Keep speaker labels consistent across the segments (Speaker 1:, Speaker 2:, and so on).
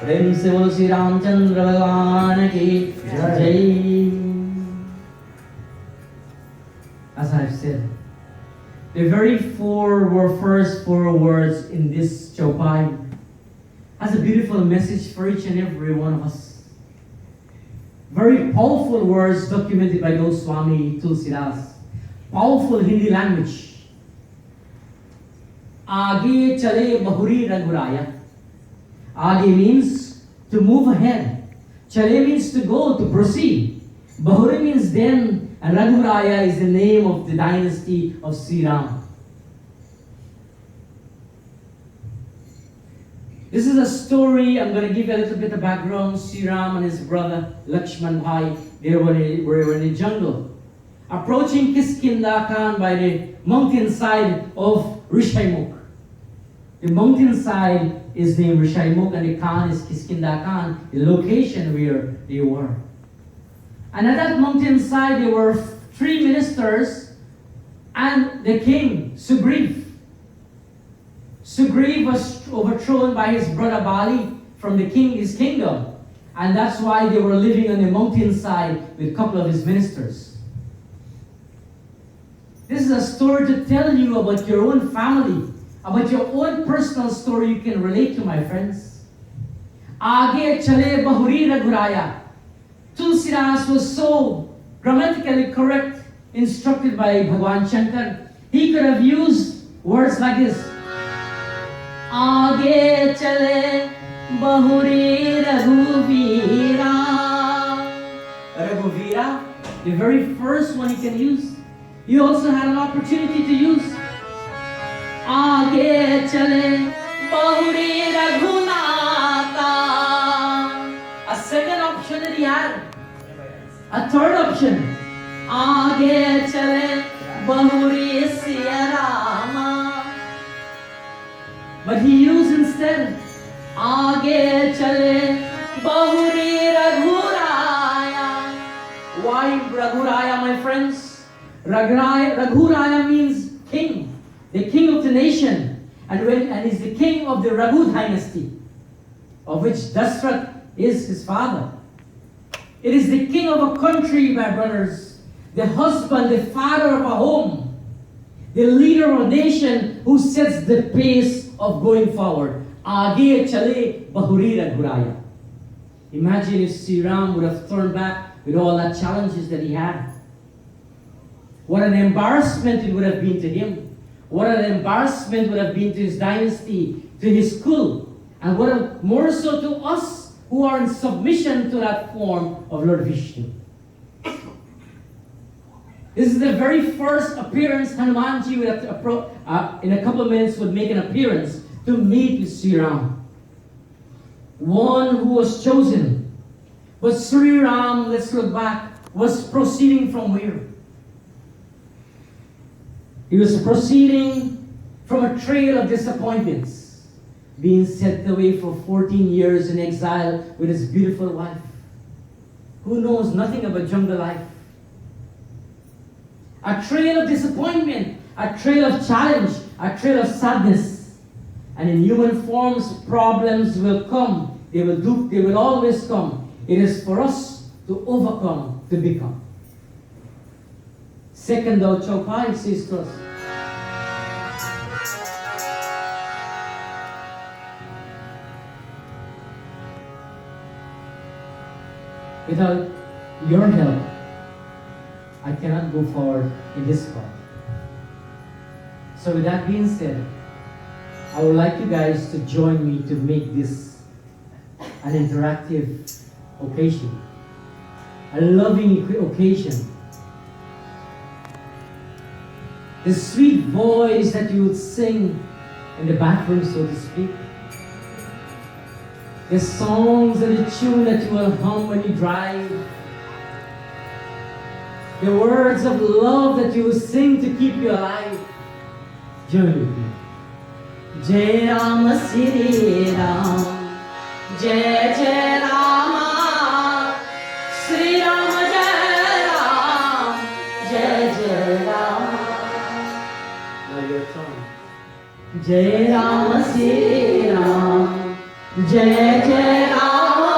Speaker 1: प्रेम से बोलो श्री रामचंद्र भगवान की जय. As I've said, the very first four words in this chaupai has a beautiful message for each and every one of us. Very powerful words documented by Goswami Tulsidas. Powerful Hindi language. Aage chale bahuri raguraya. Aage means to move ahead. Chale means to go, to proceed. Bahuri means then, and Raghuraya is the name of the dynasty of Shri Ram. This is a story, I'm going to give you a little bit of background. Shri Ram and his brother Lakshman Bhai, they were in the jungle. Approaching Kiskinda Khan by the mountainside of Rishaimukh. The mountainside is named Rishaimukh and the Khan is Kiskinda Khan, the location where they were. And at that mountainside there were 3 ministers and the king, Sugriv. Sugriv was overthrown by his brother Bali from his kingdom. And that's why they were living on the mountainside with a couple of his ministers. This is a story to tell you about your own family, about your own personal story you can relate to, my friends. Aage chale bahuri raghuraya. Tulsidas was so grammatically correct, instructed by Bhagwan Shankar. He could have used words like this. Aage chale bahuri raghuvira. Raghuvira, the very first one he can use. You also had an opportunity to use Aage chale bahuri raghunata. A second option that he had. A third option. Aage chale bahuri siya Rama. But he used instead Aage chale bahuri raghuraya. Why Raghuraya, my friends? Raghuraya means king, the king of the nation, and is the king of the Raghu dynasty, of which Dashrath is his father. It is the king of a country, my brothers, the husband, the father of a home, the leader of a nation who sets the pace of going forward. Aage chale bahuri raghuraya. Imagine if Shri Ram would have turned back with all the challenges that he had. What an embarrassment it would have been to him. What an embarrassment would have been to his dynasty, to his kul, and more so to us who are in submission to that form of Lord Vishnu. This is the very first appearance Hanumanji would have in a couple of minutes would make an appearance to meet with Shri Ram. One who was chosen. But Shri Ram, let's look back, was proceeding from where? He was proceeding from a trail of disappointments, being sent away for 14 years in exile with his beautiful wife, who knows nothing about jungle life. A trail of disappointment, a trail of challenge, a trail of sadness. And in human forms, problems will come. They will always come. It is for us to overcome, to become. Second thou chaupai says to us, without your help, I cannot go forward in this path. So with that being said, I would like you guys to join me to make this an interactive occasion, a loving occasion. The sweet voice that you would sing in the bathroom, so to speak. The songs and the tune that you will hum when you drive. The words of love that you will sing to keep you alive. Join with me. Jai Ram, Shri Ram, Jai Jai Rama, Shri Ram, Jai Ram, Jai Jai Rama. Now your turn. Jai Ram, Shri Ram, Jai Jai Rama,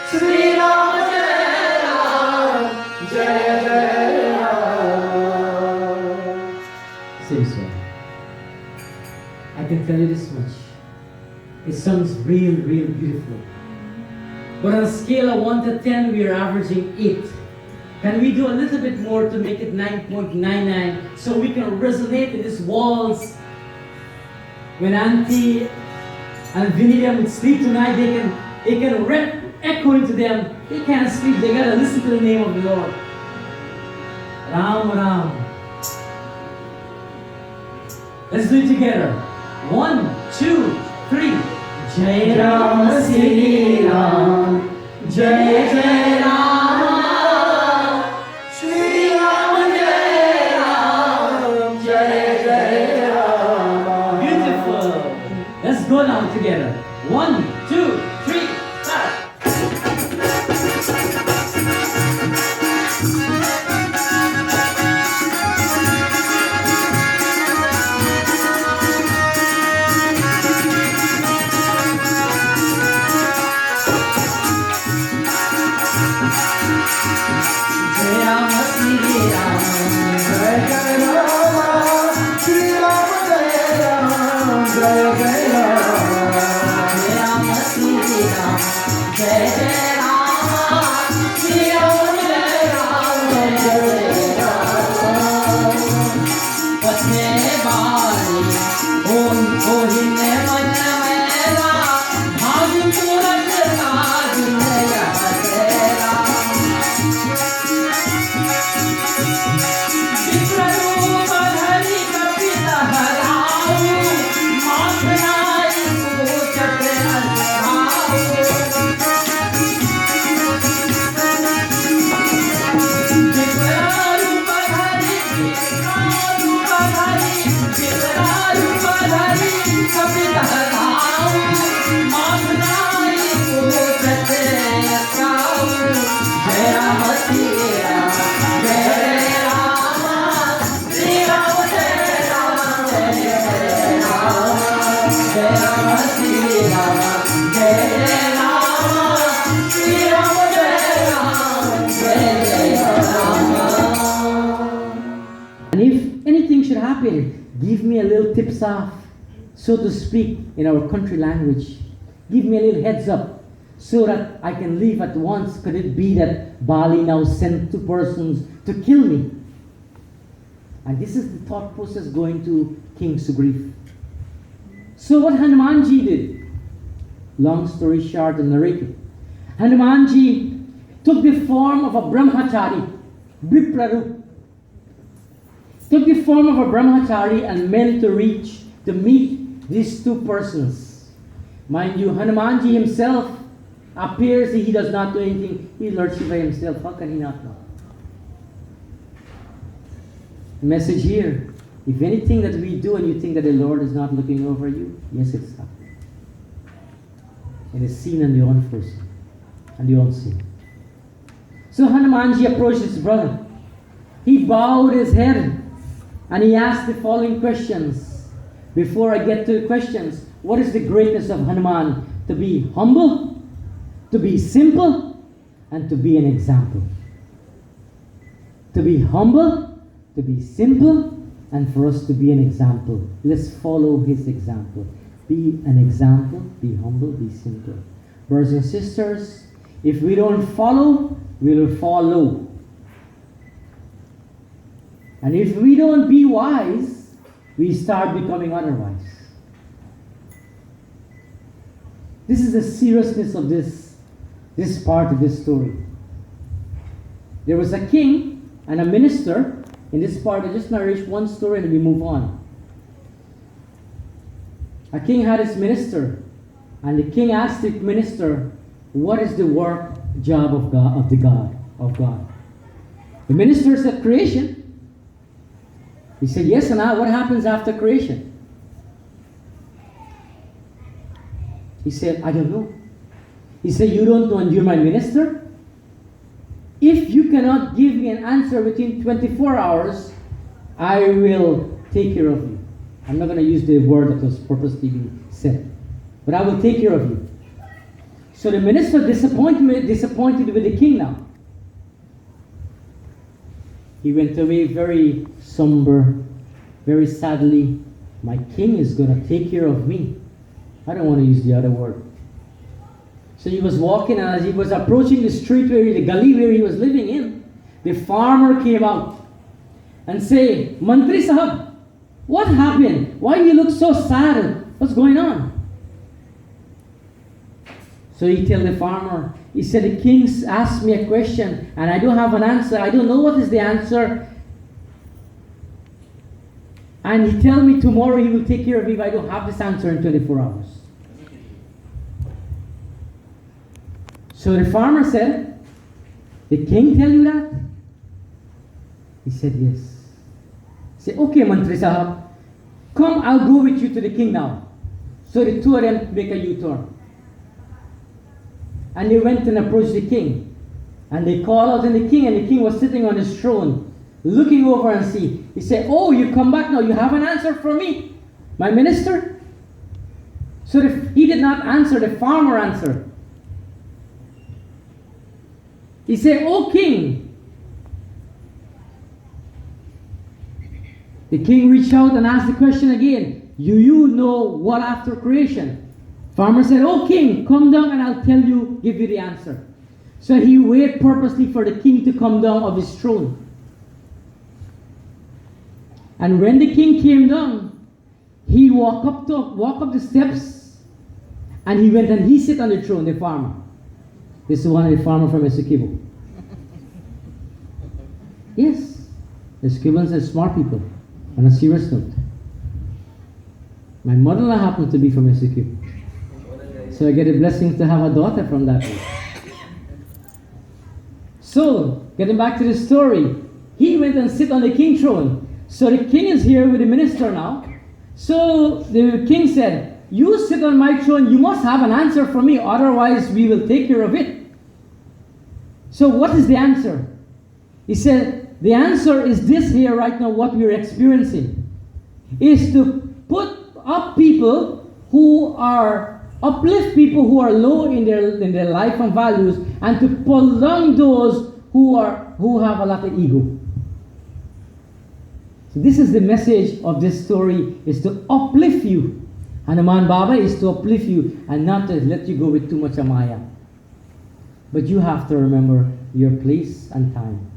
Speaker 1: Shri Ram, Jai Ram, Jai Jai Rama. Same song. I can tell you this much. It sounds real beautiful. But on a scale of 1 to 10, we are averaging 8. Can we do a little bit more to make it 9.99 so we can resonate in these walls? When Auntie and Vinny would sleep tonight, they can echo into them. They can't sleep, they gotta listen to the name of the Lord. Ram Ram. Let's do it together. 1, 2, 3. Jai Ram, Shri Ram, Jai Jai Rama, Shri Ram, Jai Ram, Jai Jai Rama. Beautiful. Let's go now together. 1, 2, 3, start. And if anything should happen, give me a little tips off, so to speak, in our country language. Give me a little heads up so that I can leave at once. Could it be that Bali now sent 2 persons to kill me? And this is the thought process going to King Sugriv. So what Hanumanji did, long story short and narrated, Hanumanji took the form of a brahmachari, Viprarup, took the form of a brahmachari and meant to meet these 2 persons. Mind you, Hanumanji himself appears he does not do anything. He is Lord Shiva himself. How can he not know? Message here. If anything that we do and you think that the Lord is not looking over you, yes, it's happening. It is seen and the unforeseen and the unseen. So Hanumanji approached his brother. He bowed his head and he asked the following questions. Before I get to the questions, what is the greatness of Hanuman? To be humble, to be simple, and to be an example. To be humble, to be simple, and for us to be an example. Let's follow his example. Be an example, be humble, be simple. Brothers and sisters, if we don't follow, we will follow. And if we don't be wise, we start becoming otherwise. This is the seriousness of this part of this story. There was a king and a minister. In this part, I just narrate one story and we move on. A king had his minister, and the king asked the minister, what is the job of God? The minister said, creation. He said, yes, Anna, what happens after creation? He said, I don't know. He said, you don't know and you're my minister? If you cannot give me an answer within 24 hours, I will take care of you. I'm not going to use the word that was purposely being said, but I will take care of you. So the minister disappointed with the king now. He went away very somber, very sadly. My king is going to take care of me. I don't want to use the other word. So he was walking, and as he was approaching the street the gully where he was living in, the farmer came out and say, Mantri Sahab, what happened? Why you look so sad? What's going on? So he told the farmer, he said, the king asked me a question and I don't have an answer. I don't know what is the answer. And he told me tomorrow he will take care of me if I don't have this answer in 24 hours. So the farmer said, the king tell you that? He said, yes. He said, okay, Mantri Sahab, come, I'll go with you to the king now. So the two of them make a U-turn. And they went and approached the king. And they called out to the king was sitting on his throne, looking over and see. He said, oh, you come back now, you have an answer for me, my minister? So he did not answer, the farmer answered. He said, oh king. The king reached out and asked the question again, do you know what after creation? Farmer said, oh king, come down and I'll give you the answer. So he waited purposely for the king to come down of his throne. And when the king came down, he walked up the steps and he went and he sit on the throne, the farmer. This is one of the farmer from Essequibo. Yes, Essequibans are smart people. On a serious note. My mother-in-law happened to be from Essequibo. So I get a blessing to have a daughter from that place. So, getting back to the story, he went and sit on the king's throne. So the king is here with the minister now. So the king said, you sit on my throne, you must have an answer for me, otherwise we will take care of it. So what is the answer? He said, the answer is this here right now, what we are experiencing, is to put up people who are, uplift people who are low in their life and values, and to pull down those who have a lot of ego. So this is the message of this story, is to uplift you. Hanuman Baba is to uplift you and not to let you go with too much amaya. But you have to remember your place and time.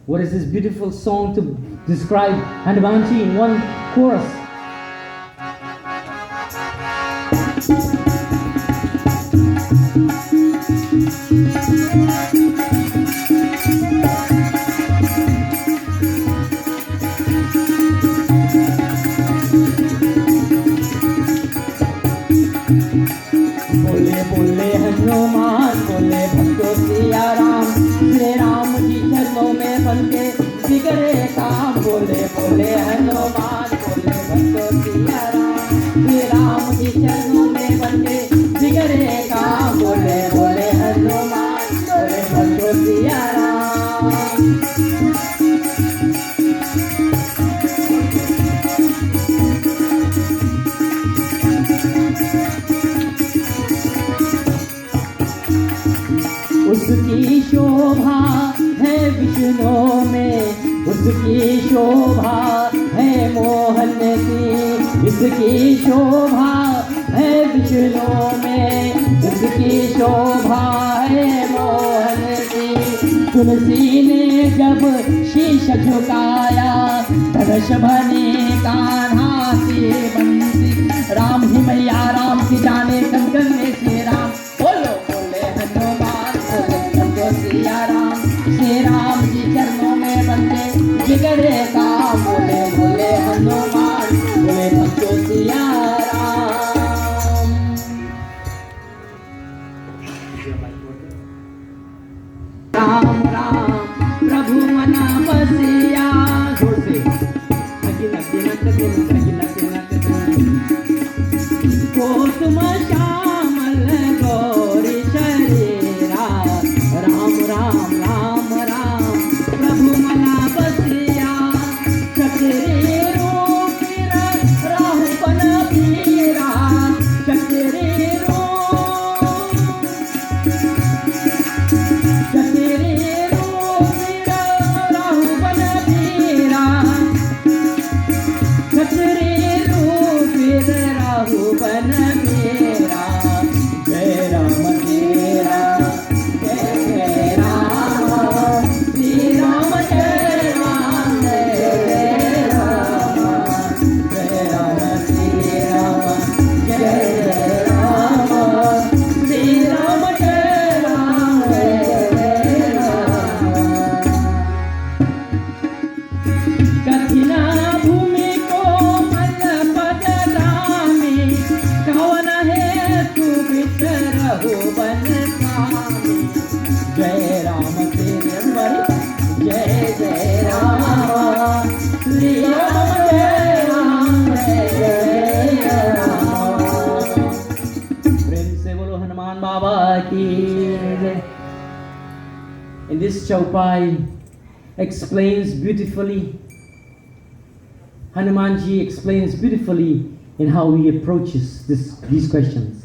Speaker 1: What is this beautiful song to describe Hanumanji in one chorus? बोले बोले हनुमान बोले भक्तों सिया राम श्री राम जी चरणों में बनके बिगड़े काम बोले बोले हनुमान बोले भक्तों सिया राम श्री राम जी चरणों में बनके बिगड़े काम बोले बोले हनुमान बोले भक्तों सिया राम उसकी शोभा है विष्णु में, उसकी शोभा है मोहन की, इसकी शोभा है विष्णु में, उसकी शोभा है मोहन की। तुलसी ने जब शीश झुकाया धनुष बने कान्हा से बंसी, राम ही मैया राम की जाने कंकन में श्री राम बोलो बोले हनुमान सिया राम श्री राम जी चरणों में बंदे जिगरे का बोले बोले हनुमान बोले भक्तों सिया राम। राम राम प्रभु मना बसिया जोर से कोसुम श्यामल गौरी शरीरा राम राम राम राम प्रभु मना बसिया चक्रे रूप राहु बन पीरा चक्रे In this Chaupai explains beautifully, Hanumanji explains beautifully in how he approaches these questions.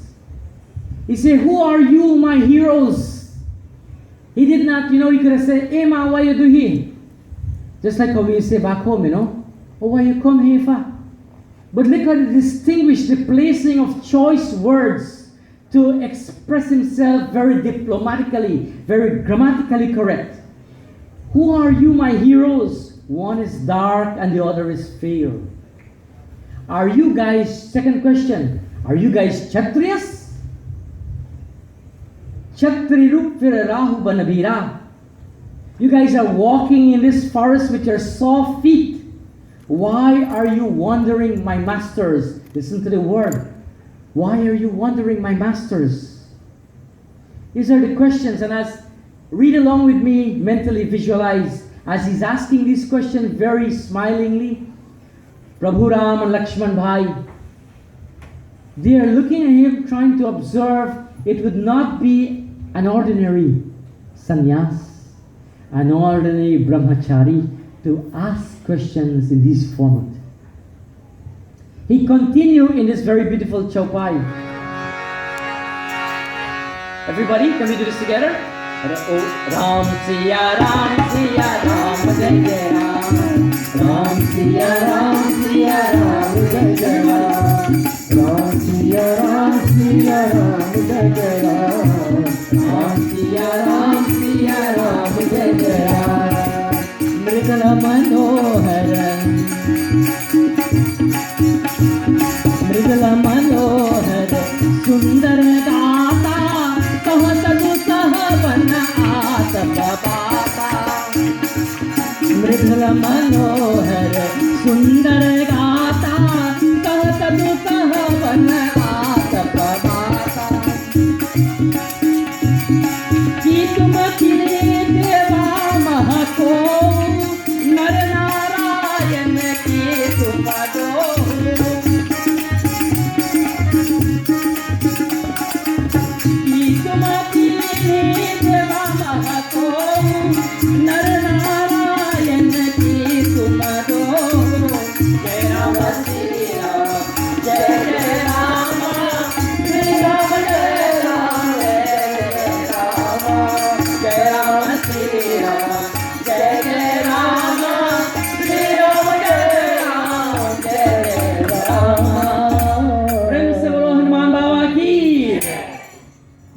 Speaker 1: He said, who are you, my heroes? He did not, he could have said, hey ma, what you do here? Just like how we say back home, oh, why you come here for? But look at the distinguished, the placing of choice words to express himself very diplomatically, very grammatically correct. Who are you, my heroes? One is dark and the other is fair. Are you guys, second question, are you guys Kshatriyas? Kshatrirup Rahu Banabira. You guys are walking in this forest with your soft feet. Why are you wandering, my masters? Listen to the word. Why are you wandering, my masters? These are the questions, and as read along with me, mentally visualize, as he's asking these questions very smilingly, Prabhu Ram and Lakshman Bhai, they are looking at him, trying to observe. It would not be an ordinary sannyas, an ordinary brahmachari to ask questions in this format. He continued in this very beautiful Chaupai. Everybody, can we do this together? Ram Siya Ram Siya Ram Jai Jai Ram. Ram Siya Ram Siya Ram Jai Jai Ram. Ram Siya Ram Siya Ram Jai Jai Ram. Ram Siya Ram Siya Ram Jai Jai Ram. Mridala Manoharan, Mridala Manohar Sundar Gata Kahatadu Sahabana Atapa Papa. Mridala Manohar Sundar Gata Kahatadu Sahabana Atapa Papa. Ki tum khile deva mahako nar narayan ki tumado.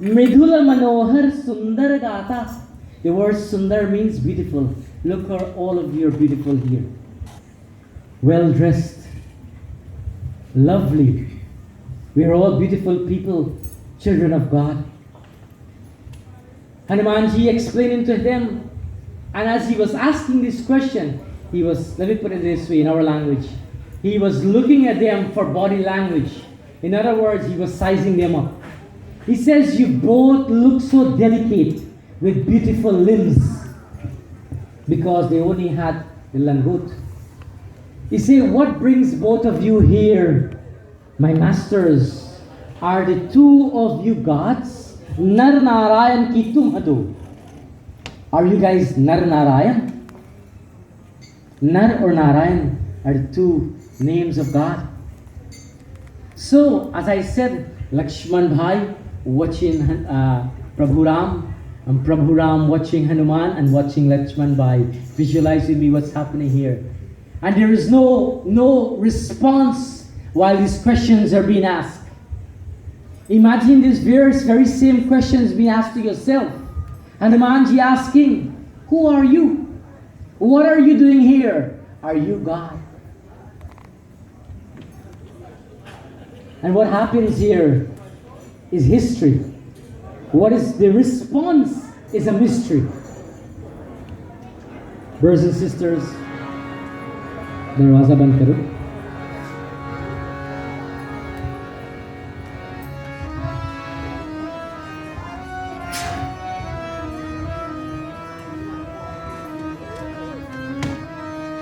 Speaker 1: Mridula Manohar Sundar Gata. The word Sundar means beautiful. Look how all of you are beautiful here. Well dressed. Lovely. We are all beautiful people, children of God. Hanumanji explaining to them, and as he was asking this question, he was, let me put it this way in our language, he was looking at them for body language. In other words, he was sizing them up. He says, you both look so delicate with beautiful limbs, because they only had the langut. He said, what brings both of you here, my masters? Are the two of you gods? Nar Narayan ki tum hadu. Are you guys Nar Narayan? Nar or Narayan are the two names of God. So, as I said, Lakshman Bhai watching Prabhu Ram, and Prabhu Ram watching Hanuman and watching Lakshman Bhai. Visualize with me what's happening here. And there is no response while these questions are being asked. Imagine these very same questions being asked to yourself. Hanumanji asking, who are you? What are you doing here? Are you God? And what happens here is history. What is the response is a mystery. Brothers and sisters, darwaza band karo.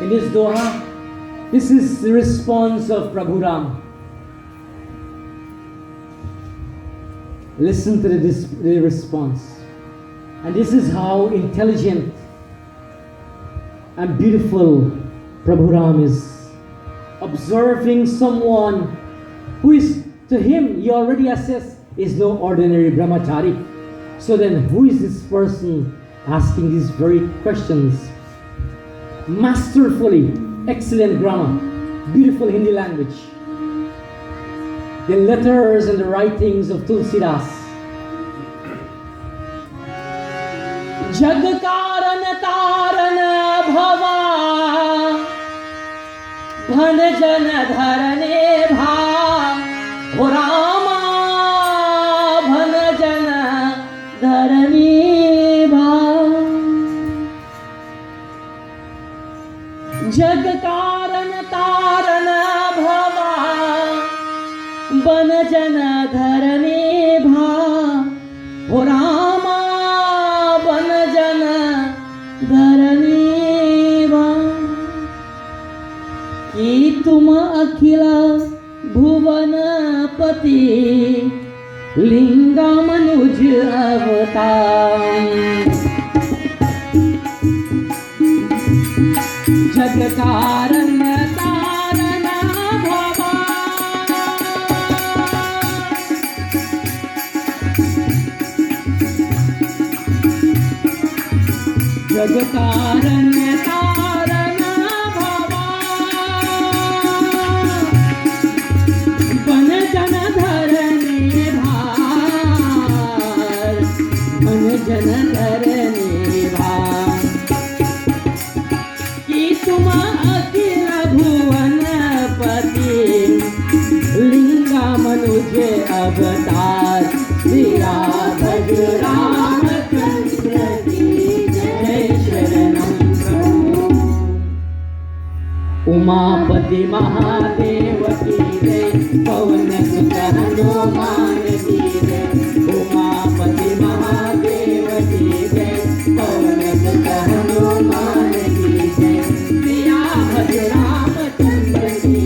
Speaker 1: In this doha, this is the response of Prabhu Ram. Listen to the response. And this is how intelligent and beautiful Prabhu Ram is. Observing someone who is, to him, he already assessed, is no ordinary brahmachari. So then, who is this person asking these very questions? Masterfully, excellent grammar, beautiful Hindi language. The letters and the writings of Tulsidas. Jag karan taran bhava bhan jan dharane bha o Rama bhan jan dharane bha. Jag karan taran bhava ban jan dharane bha o Rama ban jan dharane bha. Ki tum akhila bhuvan pati linga manuj avatar. Jag karan taran bhava jag karan taran bhava ban jan dharane bhar ban jan dharane bhar. Ki tum akhila bhuvan pati linga manuj avatar. Siya bhaj Ram Chandra ki jai sharanam prabhu. Umapati Mahadev ki jai pavan sutta Hanuman ki jai. Umapati Mahadev ki jai pavan sutta Hanuman ki jai. Siya bhaj Ram Chandra ki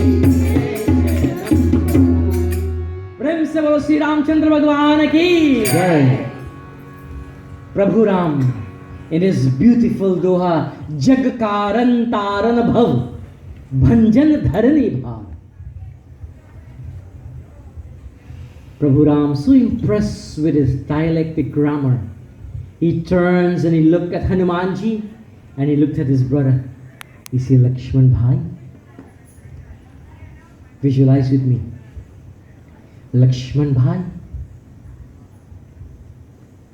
Speaker 1: प्रेम से बोलो श्री रामचंद्र भगवान की जय. Prabhu Ram in his beautiful doha, Jag karan taran bhav bhanjan dharani bhav. Prabhu Ram so impressed with his dialectic grammar, he turns and he looked at Hanumanji and he looked at his brother. He said, Lakshman Bhai, visualize with me. Lakshman Bhai,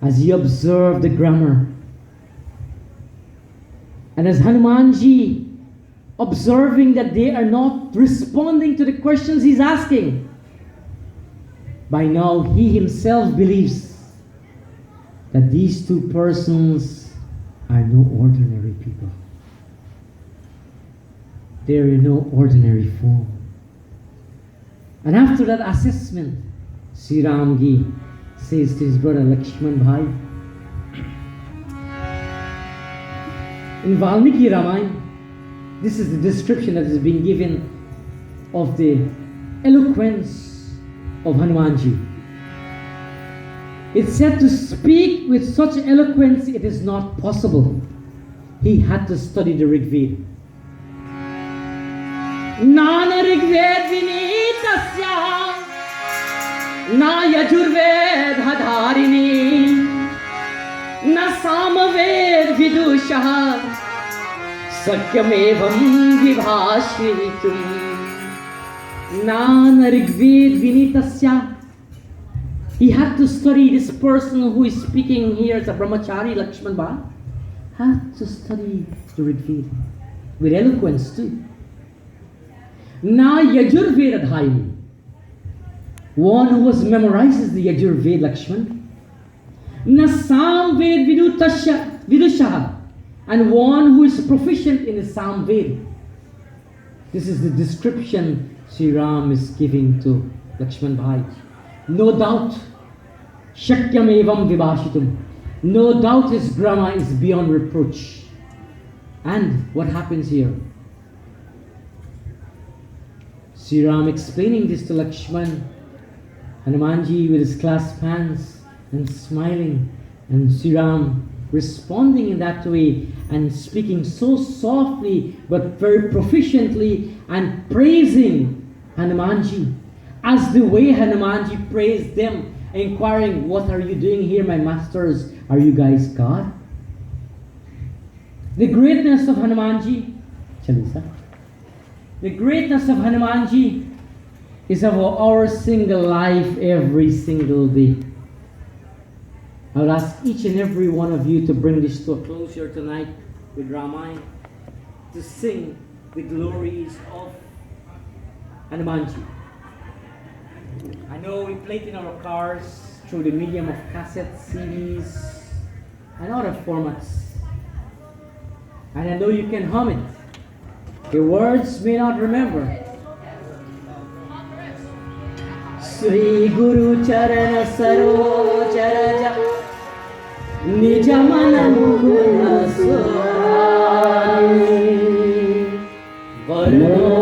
Speaker 1: as he observed the grammar, and as Hanumanji observing that they are not responding to the questions he's asking, by now he himself believes that these two persons are no ordinary people. They are in no ordinary form. And after that assessment, Shri Ram Ji says to his brother Lakshman Bhai, in Valmiki Ramayan, This is the description that is being given of the eloquence of Hanumanji. It's said to speak with such eloquence it is not possible. He had to study the Rig Veda. Nana Rig Ved Vinitasya Na Yajurved Hadharini Na Samaved Vidushaha Sakyamevam Vibhashvitum Nana Rig Ved Vinitasya. He had to study this person who is speaking here as a brahmachari, Lakshman Bha, had to study the Rig Veda with eloquence too. Na Yajurveda Dhaini, one who was memorizes the Yajurveda, Lakshman. Na Samved Vidushaha, and one who is proficient in the Samved. This is the description Shri Ram is giving to Lakshman Bhai. No doubt, Shakyam evam vibhashitum. No doubt his grammar is beyond reproach. And what happens here? Shri Ram explaining this to Lakshman, Hanumanji with his clasped hands and smiling, and Shri Ram responding in that way and speaking so softly but very proficiently and praising Hanumanji as the way Hanumanji praised them, inquiring, "What are you doing here, my masters? Are you guys God?" The greatness of Hanumanji, Chalisa. The greatness of Hanumanji is of our single life every single day. I will ask each and every one of you to bring this to a close here tonight with Ramayan, to sing the glories of Hanumanji. I know we play it in our cars through the medium of cassettes, CDs, and other formats. And I know you can hum it. The words may not remember. Sri Guru Charana Saroj Raja Nijamana Mukuna Swami Varno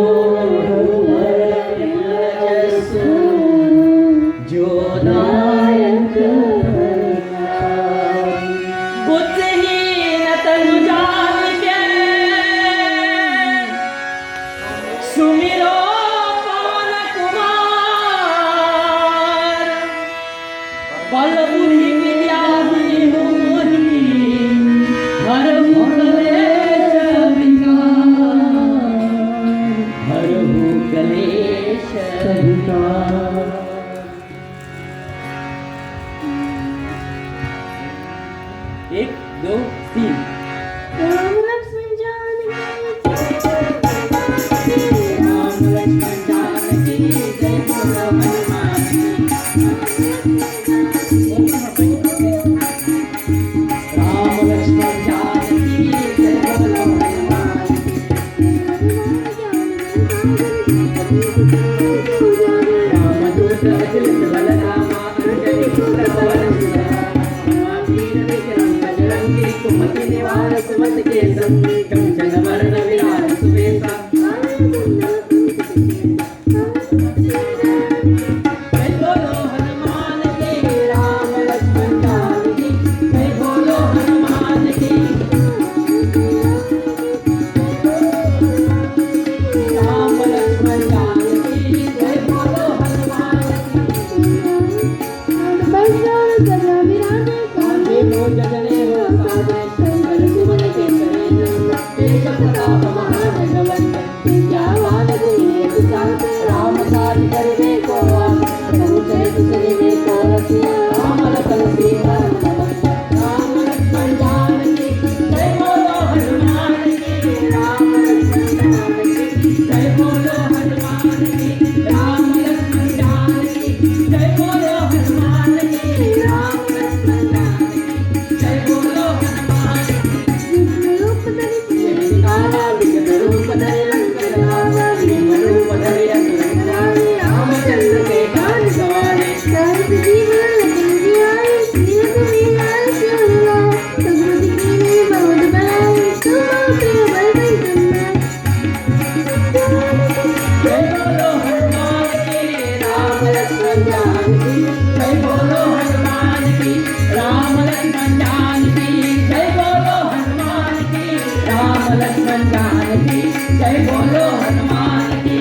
Speaker 1: एक दो तीन राम लक्ष्मण जानकी जय बोलो हनुमान जी राम लक्ष्मण जानकी जय बोलो हनुमान राम दूत अतुलित बलधामा अंजनी पुत्र पवन कुमति निवार सुमत के संग कंचन वरण विराज सुवेशा जय बोलो हनुमान की राम लक्ष्मण जानकी जय बोलो हनुमान की राम लक्ष्मण जानकी जय बोलो हनुमान की जगने हो रूप धरि लंका जय बोलो हनुमान की, राम लक्ष्मण जानकी, जय बोलो हनुमान की, राम लक्ष्मण जानकी, जय बोलो हनुमान की, राम लक्ष्मण जानकी, जय बोलो हनुमान की।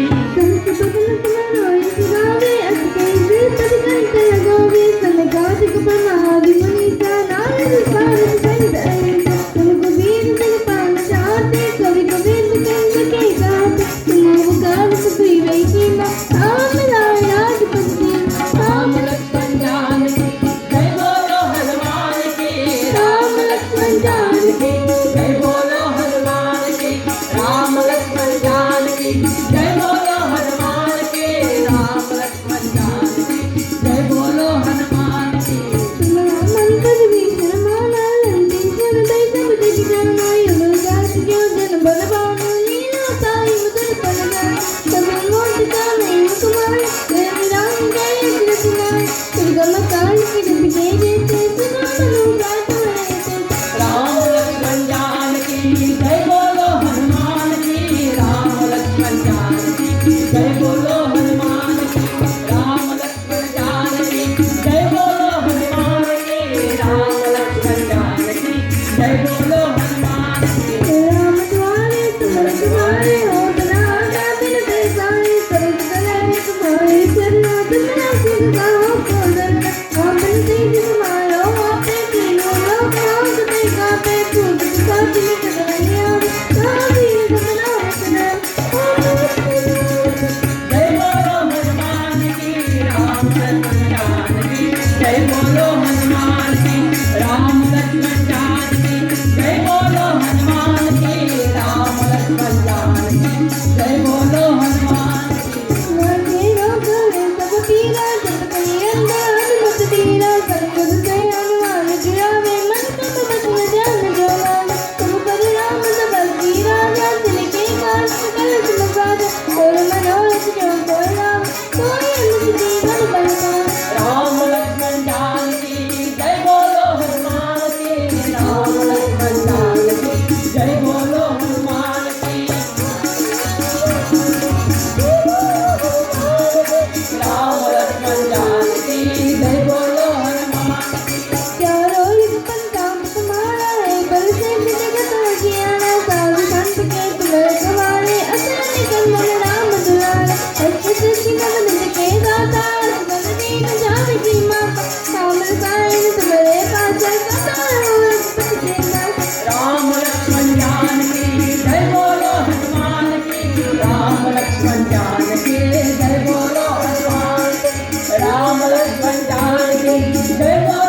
Speaker 1: राम लक्ष्मण जानकी, जय बोलो हनुमान की, राम लक्ष्मण जानकी, जय बोलो हनुमान की, राम लक्ष्मण जानकी, जय बोलो हनुमान की, राम लक्ष्मण जानकी, जय बोलो हनुमान की। राम लक्ष्मण जानकी, जय बोलो हनुमान की, राम लक्ष्मण जानकी, जय बोलो हनुमान की, राम लक्ष्मण जानकी, जय बोलो हनुमान की, राम लक्ष्मण जानकी, जय बोलो हनुमान की। जय बोलो हनुमान की, राम लक्ष्मण जानकी, जय बोलो हनुमान की, राम लक्ष्मण जानकी, जय बोलो हनुमान की, राम लक्ष्मण जानकी, जय बोलो हनुमान की। राम लक्ष्मण जानकी, जय बोलो हनुमान की, राम लक्ष्मण जानकी, जय बोलो हनुमान की। राम लक्ष्मण जानकी, जय बोलो हनुमान की। राम लक्ष्मण जानकी, जय बोलो हनुमान की, राम लक्ष्मण जानकी, जय बोलो हनुमान की, राम लक्ष्मण जानकी, जय बोलो